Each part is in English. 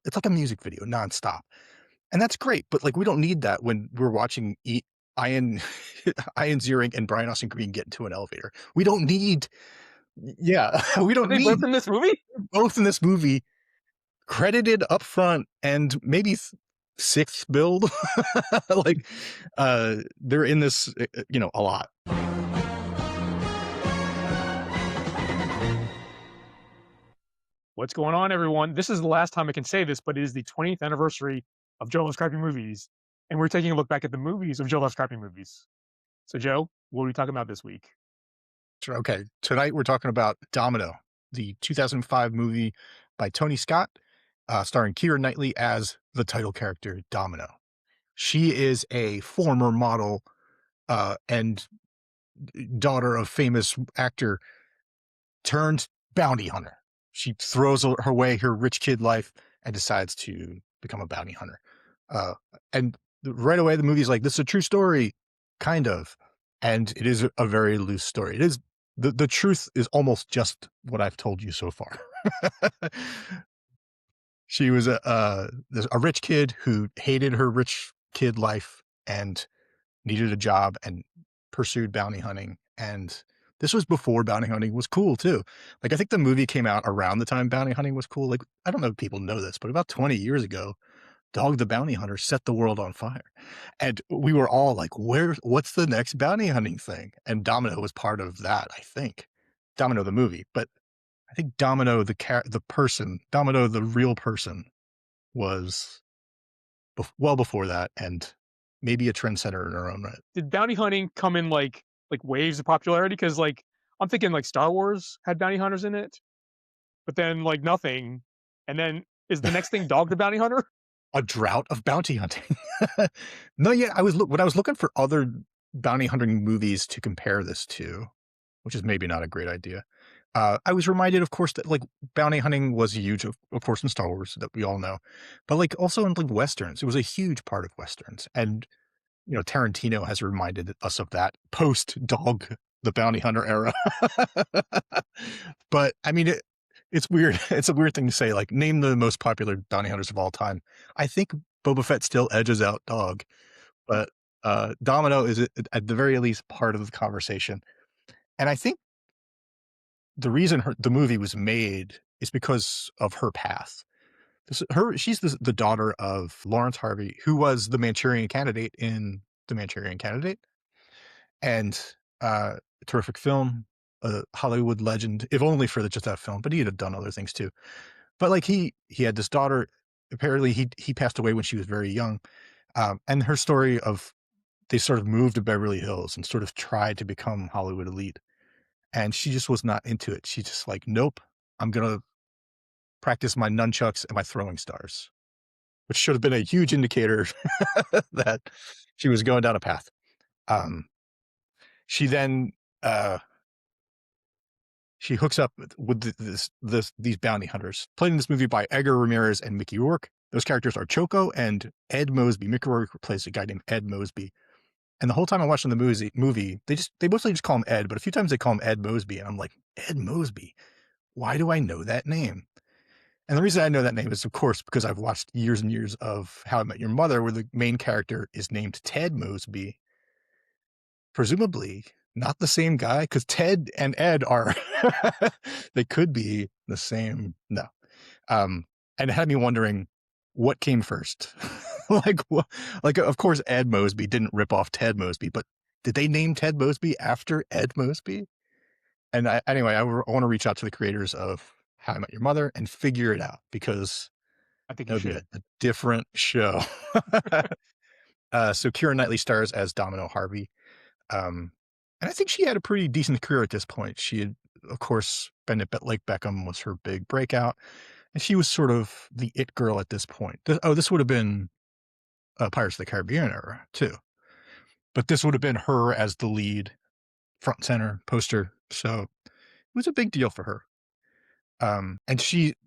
it's like a music video nonstop. And that's great, but, like, we don't need that when we're watching Ian Ian Ziering and Brian Austin Green get into an elevator. We don't need yeah, we Are don't they both need in this movie? both in this movie credited upfront and maybe 6th build. Like, they're in this, a lot. What's going on, everyone? This is the last time I can say this, but it is the 20th anniversary of Joe Loves Crappy Movies, and we're taking a look back at the movies of Joe Loves Crappy Movies. So, Joe, what are we talking about this week? Sure, okay, tonight we're talking about Domino, the 2005 movie by Tony Scott, starring Keira Knightley as the title character, Domino. She is a former model, and daughter of famous actor turned bounty hunter. She throws her way her rich kid life and decides to become a bounty hunter. Uh, and right away, the movie's like, this is a true story, kind of. And it is a very loose story. It is the truth is almost just what I've told you so far. She was a rich kid who hated her rich kid life and needed a job and pursued bounty hunting. And this was before bounty hunting was cool too. Like, I think the movie came out around the time bounty hunting was cool. Like, I don't know if people know this, but about 20 years ago, Dog the Bounty Hunter set the world on fire. And we were all like, what's the next bounty hunting thing? And Domino was part of that, I think. Domino the movie, but I think Domino the person, Domino the real person was well before that, and maybe a trendsetter in her own right. Did bounty hunting come in like waves of popularity? Because I'm thinking like Star Wars had bounty hunters in it, but then like nothing, and then is the next thing Dog the Bounty Hunter? A drought of bounty hunting. No, yeah, when I was looking for other bounty hunting movies to compare this to, which is maybe not a great idea. I was reminded, of course, that like bounty hunting was huge, of course, in Star Wars that we all know, but like also in like westerns, it was a huge part of westerns, and Tarantino has reminded us of that post Dog the Bounty Hunter era. But I mean, it's weird. It's a weird thing to say. Like, name the most popular bounty hunters of all time. I think Boba Fett still edges out Dog, but Domino is at the very least part of the conversation. And I think the reason the movie was made is because of her path. She's the daughter of Lawrence Harvey, who was the Manchurian Candidate in The Manchurian Candidate, and terrific film, a Hollywood legend, if only for just that film. But he had done other things too. But like he had this daughter. Apparently, he passed away when she was very young, and her story of they sort of moved to Beverly Hills and sort of tried to become Hollywood elite, and she just was not into it. She's just like, nope, I'm gonna practice my nunchucks and my throwing stars, which should have been a huge indicator that she was going down a path. Um, she then she hooks up with these bounty hunters, played in this movie by Edgar Ramirez and Mickey Rourke. Those characters are Choco and Ed Mosby. Mickey Rourke plays a guy named Ed Mosby. And the whole time I'm watching the movie, they mostly just call him Ed, but a few times they call him Ed Mosby, and I'm like, Ed Mosby, why do I know that name? And the reason I know that name is, of course, because I've watched years and years of How I Met Your Mother, where the main character is named Ted Mosby, presumably not the same guy, because Ted and Ed are they could be the same. No. And it had me wondering what came first. like, of course, Ed Mosby didn't rip off Ted Mosby, but did they name Ted Mosby after Ed Mosby? And anyway, I want to reach out to the creators of How I Met Your Mother and figure it out, because I think that you would be a should. different show. So Keira Knightley stars as Domino Harvey. And I think she had a pretty decent career at this point. She had, of course, been at Lake Beckham was her big breakout, and she was sort of the it girl at this point. This would have been Pirates of the Caribbean era too, but this would have been her as the lead, front center poster. So it was a big deal for her. And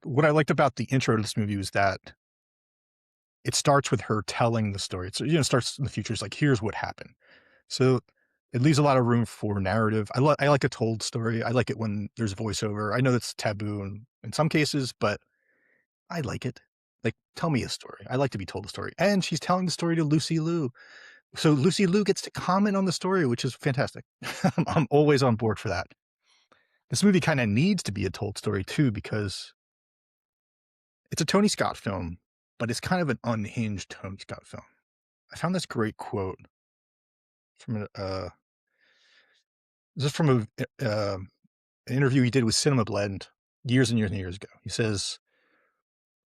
what I liked about the intro to this movie was that it starts with her telling the story. So, it starts in the future. It's like, here's what happened. So it leaves a lot of room for narrative. I like a told story. I like it when there's voiceover. I know that's taboo in some cases, but I like it. Like, tell me a story. I like to be told a story. And she's telling the story to Lucy Liu. So Lucy Liu gets to comment on the story, which is fantastic. I'm always on board for that. This movie kind of needs to be a told story too, because it's a Tony Scott film, but it's kind of an unhinged Tony Scott film. I found this great quote from this is from an interview he did with Cinema Blend years and years and years ago. He says,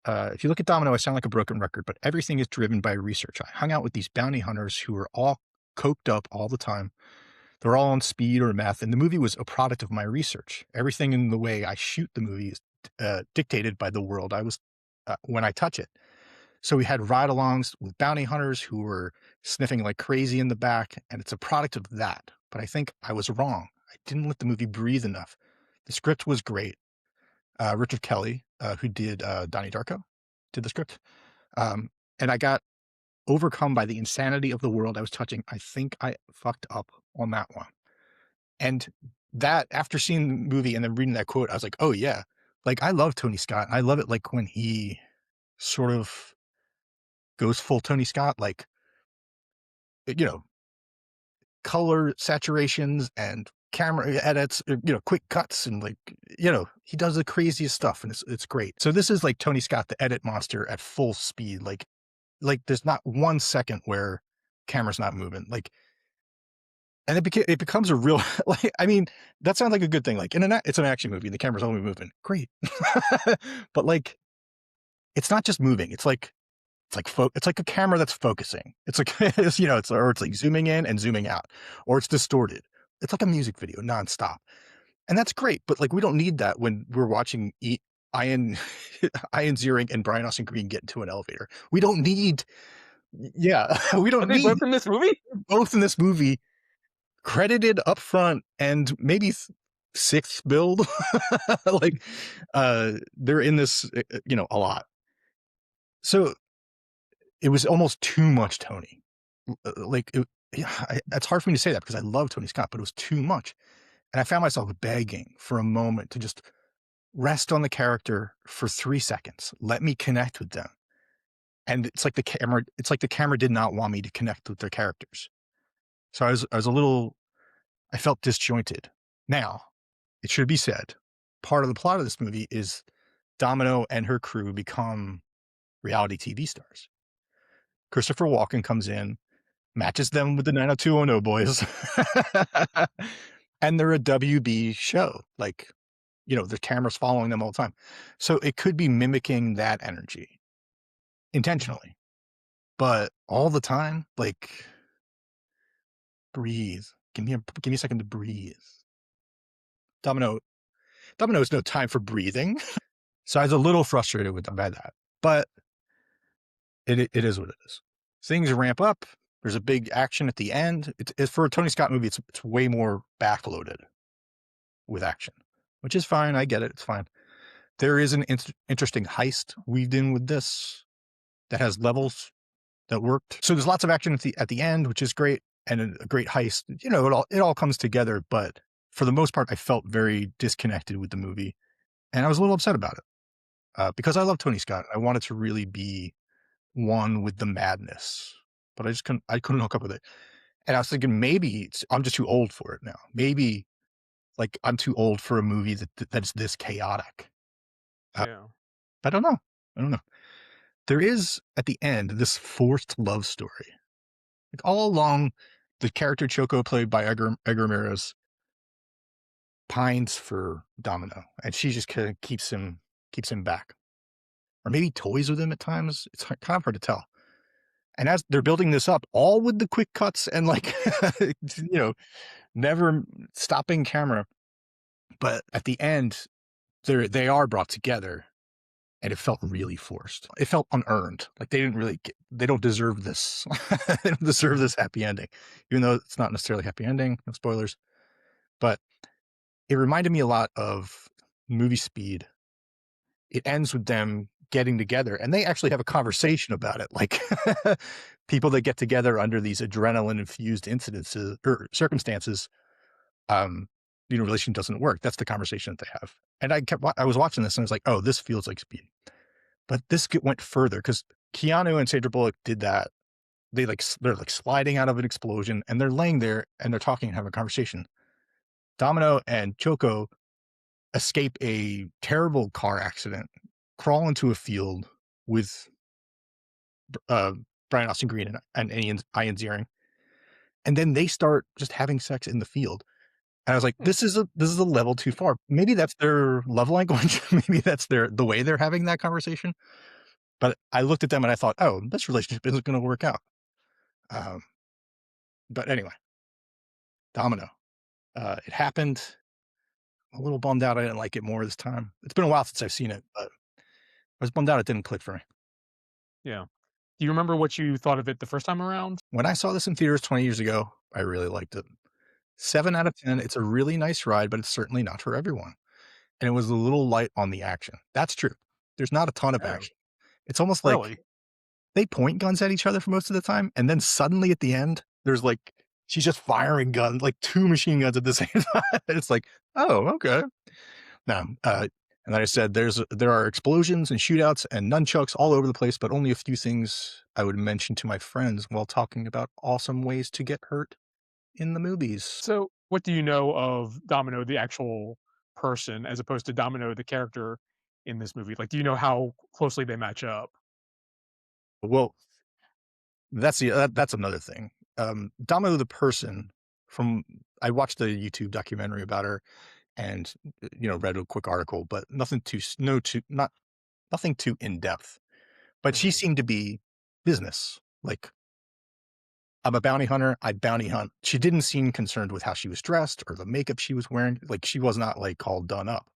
if you look at Domino, I sound like a broken record, but everything is driven by research. I hung out with these bounty hunters who were all coked up all the time. They're all on speed or meth, and the movie was a product of my research. Everything in the way I shoot the movie is dictated by the world I was when I touch it. So we had ride-alongs with bounty hunters who were sniffing like crazy in the back, and it's a product of that. But I think I was wrong. I didn't let the movie breathe enough. The script was great. Richard Kelly, who did Donnie Darko, did the script. And I got overcome by the insanity of the world I was touching. I think I fucked up on that one. And that, after seeing the movie and then reading that quote, I was like, oh yeah. Like, I love Tony Scott. I love it like when he sort of goes full Tony Scott, like, you know, color saturations and camera edits, quick cuts and like, he does the craziest stuff and it's great. So this is like Tony Scott, the edit monster at full speed. Like there's not 1 second where camera's not moving. Like, and it becomes a real like, I mean, that sounds like a good thing. Like it's an action movie and the camera's only moving. Great. But like, it's not just moving. It's like a camera that's focusing. It's like, it's like zooming in and zooming out, or it's distorted. It's like a music video nonstop. And that's great. But like, we don't need that when we're watching Ian, Ian Ziering and Brian Austin Green get into an elevator. We don't need, yeah, we Are don't they need both in this movie? both in this movie credited up front and maybe sixth build. Like, they're in this, a lot. So it was almost too much Tony. Like, yeah, it's hard for me to say that because I love Tony Scott, but it was too much. And I found myself begging for a moment to just rest on the character for 3 seconds. Let me connect with them. And it's like the camera did not want me to connect with their characters. So I felt disjointed. Now, it should be said, part of the plot of this movie is Domino and her crew become reality TV stars. Christopher Walken comes in, matches them with the 90210 boys. And they're a WB show. Like, the camera's following them all the time. So it could be mimicking that energy intentionally, but all the time, like, breathe. Give me a second to breathe. Domino, Domino has no time for breathing. So I was a little frustrated by that, but it is what it is. Things ramp up. There's a big action at the end. It's for a Tony Scott movie. It's way more backloaded with action, which is fine. I get it. It's fine. There is an interesting heist weaved in with this that has levels that worked. So there's lots of action at the end, which is great, and a great heist. It all comes together. But for the most part, I felt very disconnected with the movie, and I was a little upset about it because I love Tony Scott. I wanted to really be one with the madness, but I couldn't hook up with it. And I was thinking maybe I'm just too old for it now. Maybe like I'm too old for a movie that's this chaotic. Uh, Yeah. I don't know. I don't know. There is at the end this forced love story. Like all along, the character Choco, played by Edgar Ramirez, pines for Domino, and she just kind of keeps him back, or maybe toys with him at times. It's kind of hard to tell. And as they're building this up, all with the quick cuts and like, you know, never stopping camera. But at the end, they are brought together, and it felt really forced. It felt unearned. Like they don't deserve this. They don't deserve this happy ending, even though it's not necessarily a happy ending. No spoilers, but it reminded me a lot of movie Speed. It ends with them getting together, and they actually have a conversation about it. Like people that get together under these adrenaline infused incidences or circumstances, relation doesn't work. That's the conversation that they have. And I was watching this and I was like, oh, this feels like Speed. But this went further because Keanu and Sandra Bullock did that. They're like sliding out of an explosion and they're laying there and they're talking and having a conversation. Domino and Choco escape a terrible car accident, crawl into a field with uh, Brian Austin Green and Ian Ziering, and then they start just having sex in the field. And I was like, Hmm, this is a level too far. Maybe that's their love language. Maybe that's the way they're having that conversation. But I looked at them and I thought, oh, this relationship isn't going to work out. Um, but anyway, Domino. It happened. I'm a little bummed out. I didn't like it more this time. It's been a while since I've seen it, but I was bummed out it didn't click for me. yeah. Do you remember what you thought of it the first time around? When I saw this in theaters 20 years ago, I really liked it. 7 out of 10. It's a really nice ride, but it's certainly not for everyone. And it was a little light on the action. That's true. There's not a ton of Oh, action. It's almost like really? they point guns at each other for most of the time, and then suddenly at the end, there's like she's just firing guns, like 2 machine guns at the same time. And it's like, "Oh, okay." No, and like I said, there are explosions and shootouts and nunchucks all over the place, but only a few things I would mention to my friends while talking about awesome ways to get hurt in the movies. So, what do you know of Domino, the actual person, as opposed to Domino, the character in this movie? Like, do you know how closely they match up? Well, that's another thing. Domino the person from I watched a YouTube documentary about her and, read a quick article, but nothing too s no too not nothing too in-depth. But she Mhm. seemed to be business, like, "I'm a bounty hunter, I bounty hunt." She didn't seem concerned with how she was dressed or the makeup she was wearing, like, she was not, like, all done up.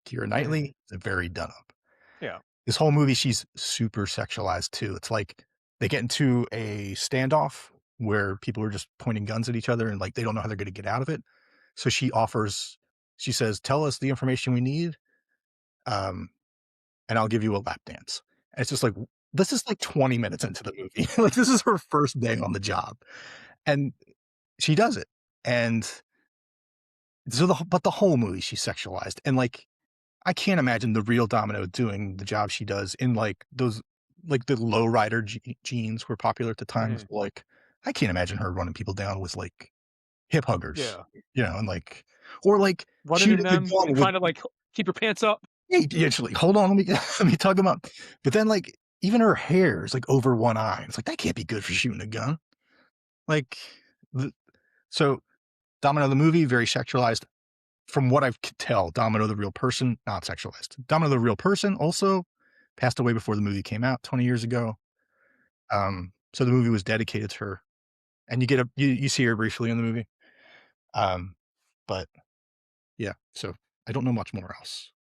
Keira Mhm. Knightley is very done up. Yeah. This whole movie, she's super sexualized too. It's like they get into a standoff where people are just pointing guns at each other and, like, they don't know how they're gonna get out of it. So she says, "Tell us the information we need, um, and I'll give you a lap dance." And it's just like, this is like 20 minutes into the movie. Like, this is her first day on the job, and she does it. And so the whole movie, she's sexualized, and, like, I can't imagine the real Domino doing the job she does in, like, those like, the lowrider jeans were popular at the time, so, Mhm. like, I can't imagine her running people down with, like, hip huggers, Yeah. and, like or, like, Running in shooting the them and gun with trying to, like, keep your pants up. hey, actually, hold on, let me let me tug him up. But then, like, even her hair is, like, over one eye. It's like, that can't be good for shooting a gun. Like, the so Domino the movie, very sexualized. From what I could tell, Domino the real person, not sexualized. Domino the real person also passed away before the movie came out 20 years ago. So the movie was dedicated to her, and you see her briefly in the movie. Um, but yeah, so I don't know much more else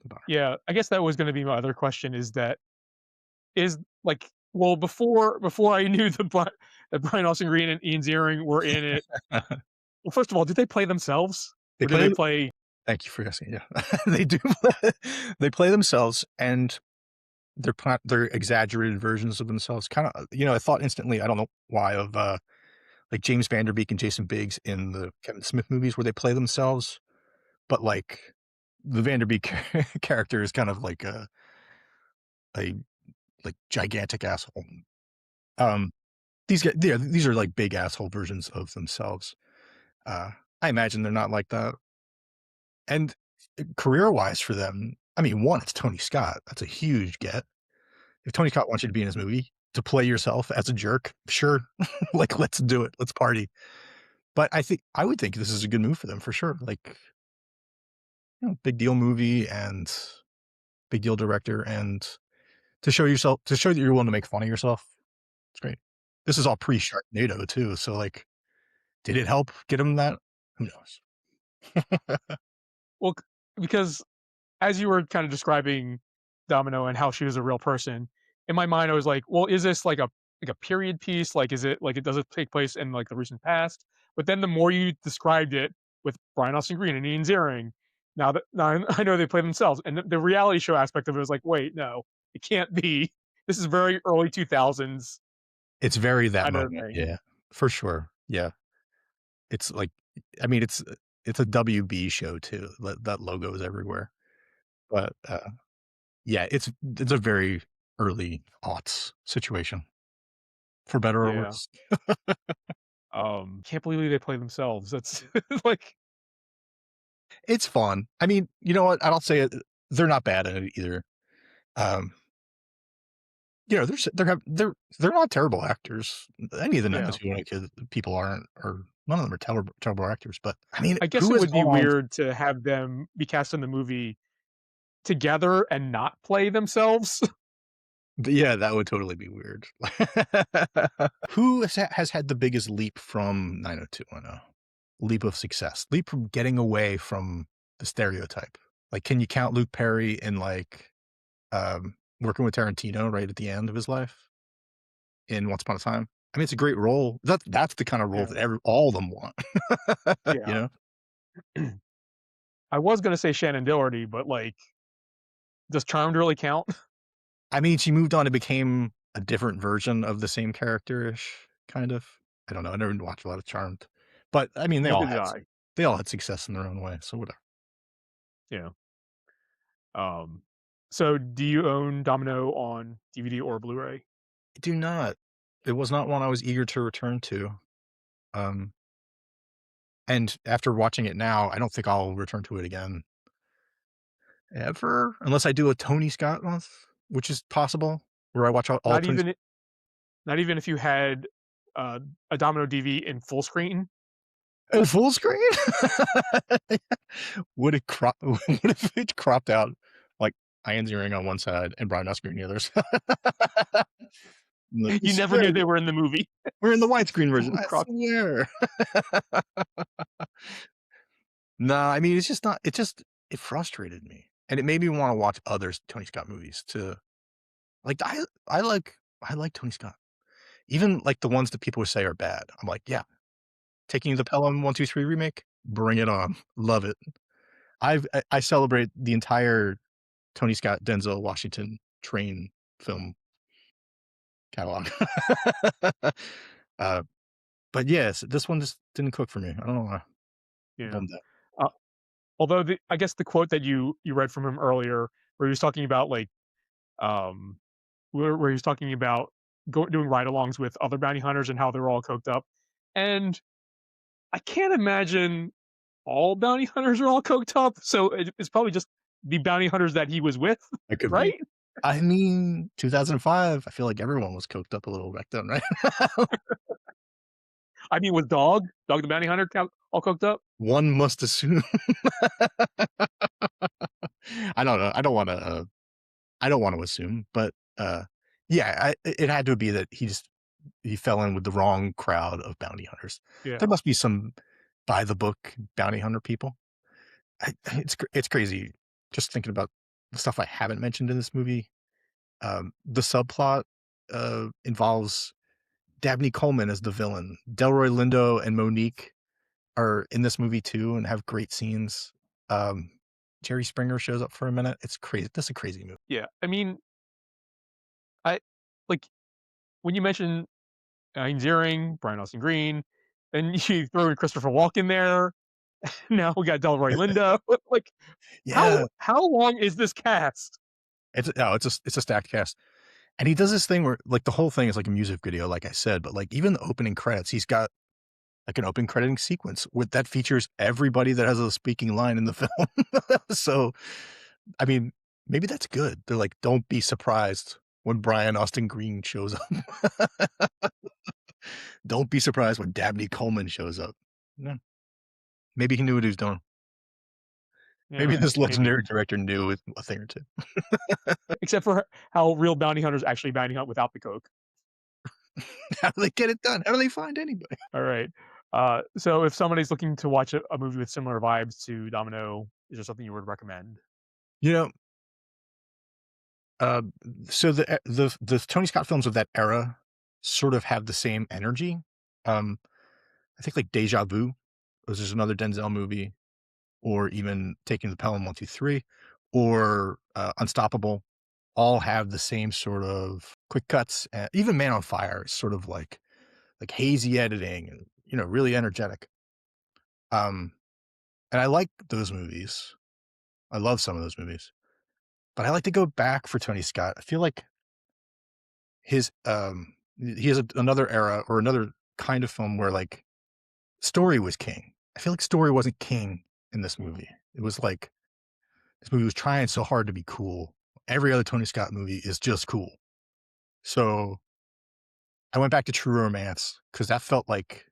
about her. Yeah, I guess that was gonna be my other question is that is, like well, before I knew that Brian Austin Green and Ian Ziering were in it, well, first of all, did they play themselves? They Or did they play play Thank you for asking, yeah. They do they play themselves, and they're exaggerated versions of themselves, kinda I thought instantly, I don't know why, of, like, James Van Der Beek and Jason Biggs in the Kevin Smith movies where they play themselves, but, like, the Van Der Beek character is kind of like a, like, gigantic asshole. Um, these are, like, big asshole versions of themselves. Uh, I imagine they're not like that, and, career-wise for them, I mean, 1, it's Tony Scott, that's a huge get. If Tony Scott wants you to be in his movie, to play yourself as a jerk, sure, like, let's do it, let's party. But I would think this is a good move for them for sure, like, big deal movie and big deal director, and to show that you're willing to make fun of yourself, it's great. This is all pre-Sharknado too, so, like, did it help get him that? Who knows? well, c because as you were kind of describing Domino and how she was a real person, in my mind, I was like, well, is this like a period piece? Like, is it like it does it take place in like the recent past? But then the more you described it with Brian Austin Green and Ian Ziering, now I know they play themselves, and the reality show aspect of it was like, wait, no, it can't be. This is very early 2000s It's very that kind of moment, thing. yeah, for sure, yeah. It's like I mean, it's a WB show too, that logo is everywhere, but, Yeah, it's a very early aughts situation, for better or Yeah. worse. Can't believe they play themselves. That's like, It's fun. I mean, you know what? I'll say it. They're not bad at it either. Um, they're not terrible actors. Any of the yeah. 90210 kids people aren't, or none of them are terrible actors. But I mean, I guess who it has would be gone on? weird to have them be cast in the movie together and not play themselves. Yeah, that would totally be weird. Who has had the biggest leap from 90210? Leap of success, leap from getting away from the stereotype. Like, can you count Luke Perry in like working with Tarantino right at the end of his life in Once Upon a Time? I mean, it's a great role. That's the kind of role Yeah. that all of them want. You Yeah. know? I was gonna say Shannon Doherty, but, like, does Charmed really count? I mean, she moved on and became a different version of the same character-ish, kind of. I don't know. I never watched a lot of Charmed, but I mean, Neither did I. they all had success in their own way. So whatever. Yeah. Um, so do you own Domino on DVD or Blu-ray? I do not. It was not one I was eager to return to. Um, and after watching it now, I don't think I'll return to it again ever, unless I do a Tony Scott month, which is possible, where I watch all Not Tony. even not even if you had, uh, a Domino DV in full screen? In full screen? Would it crop what if it cropped out, like, Ian Ziering on one side and Brian Austin on the other side? Like, "I You never swear knew they were in the movie. we're in the widescreen version, I Crop swear." No, I mean, it's just not it frustrated me, and it made me wanna watch other Tony Scott movies to like, I like Tony Scott. Even, like, the ones that people would say are bad, I'm like, "Yeah, Taking You to Pelham 1, 2, 3 remake? Bring it on. Love it." I celebrate the entire Tony Scott, Denzel Washington train film catalog. Uh, but yes, this one just didn't cook for me. I don't know why. Yeah. Bummed out. Uh, although I guess the quote that you read from him earlier, where he was talking about, like, um, where he was talking about doing ride-alongs with other bounty hunters and how they're all coked up, and I can't imagine all bounty hunters are all coked up, so it's probably just the bounty hunters that he was with, It could be. right? I mean, 2005, I feel like everyone was coked up a little back then, right? I mean, was Dog the bounty hunter all coked up? One must assume. I don't know. I don't want to assume, but, yeah, it had to be that he fell in with the wrong crowd of bounty hunters. There Yeah, must be some by the book bounty hunter people. It's crazy just thinking about the stuff I haven't mentioned in this movie. The subplot, involves Dabney Coleman as the villain. Delroy Lindo and Monique are in this movie too and have great scenes. Um, Jerry Springer shows up for a minute. It's crazy. This is a crazy movie. yeah. I mean, I like when you mention Ian Ziering, Brian Austin Green, and you throw in Christopher Walken there. Now we got Delroy Lindo. Like, Yeah, how long is this cast? it's a stacked cast. And he does this thing where like the whole thing is like a music video, like I said, but like even the opening credits, he's got like an open crediting sequence with that features everybody that has a speaking line in the film. So, I mean, maybe that's good. They're like, don't be surprised when Brian Austin Green shows up. Don't be surprised when Dabney Coleman shows up. Yeah, maybe he knew what he was doing. Maybe Yeah, this maybe. legendary director knew a thing or two. Except for how real bounty hunters actually bounty hunt without the coke. How do they get it done? How do they find anybody? All right. So if somebody's looking to watch a movie with similar vibes to Domino, is there something you would recommend? You know, uh, so the Tony Scott films of that era sort of have the same energy. Um, I think like Deja Vu, was just another Denzel movie, or even Taking the Pelham 1, 2, 3, or Unstoppable, all have the same sort of quick cuts. Even Man on Fire is sort of like hazy editing and really energetic. Um, and I like those movies. I love some of those movies. but I like to go back for Tony Scott. I feel like his, he has another era or another kind of film where, like, story was king. I feel like story wasn't king in this movie. It was like this movie was trying so hard to be cool. Every other Tony Scott movie is just cool. So I went back to True Romance because that felt like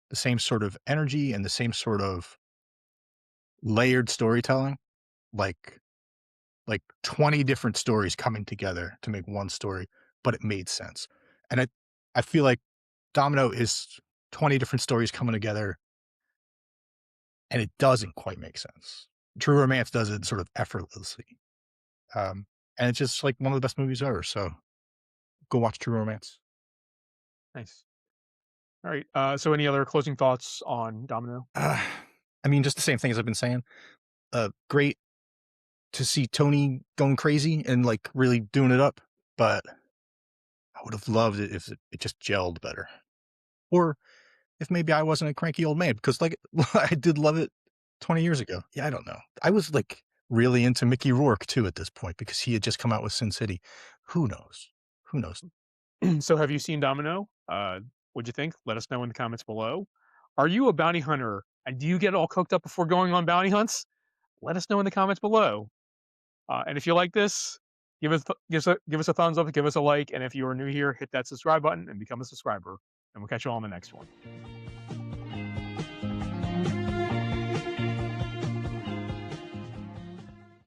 the same sort of energy and the same sort of layered storytelling, like 20 different stories coming together to make one story, but it made sense. And I feel like Domino is 20 different stories coming together and it doesn't quite make sense. True Romance does it sort of effortlessly. Um, and it's just like one of the best movies ever. So go watch True Romance. Nice. All right. So any other closing thoughts on Domino? Uh, I mean, just the same thing as I've been saying. Great to see Tony going crazy and like really doing it up, but I would have loved it if it just gelled better. Or if maybe I wasn't a cranky old man, because like I did love it 20 years ago. Yeah, I don't know. I was like really into Mickey Rourke too at this point because he had just come out with Sin City. Who knows? Who knows? So have you seen Domino? What'd you think? Let us know in the comments below. Are you a bounty hunter and do you get all cooked up before going on bounty hunts? Let us know in the comments below. And if you like this, give us a thumbs up, give us a like, and if you are new here, hit that subscribe button and become a subscriber. And we'll catch you all on the next one.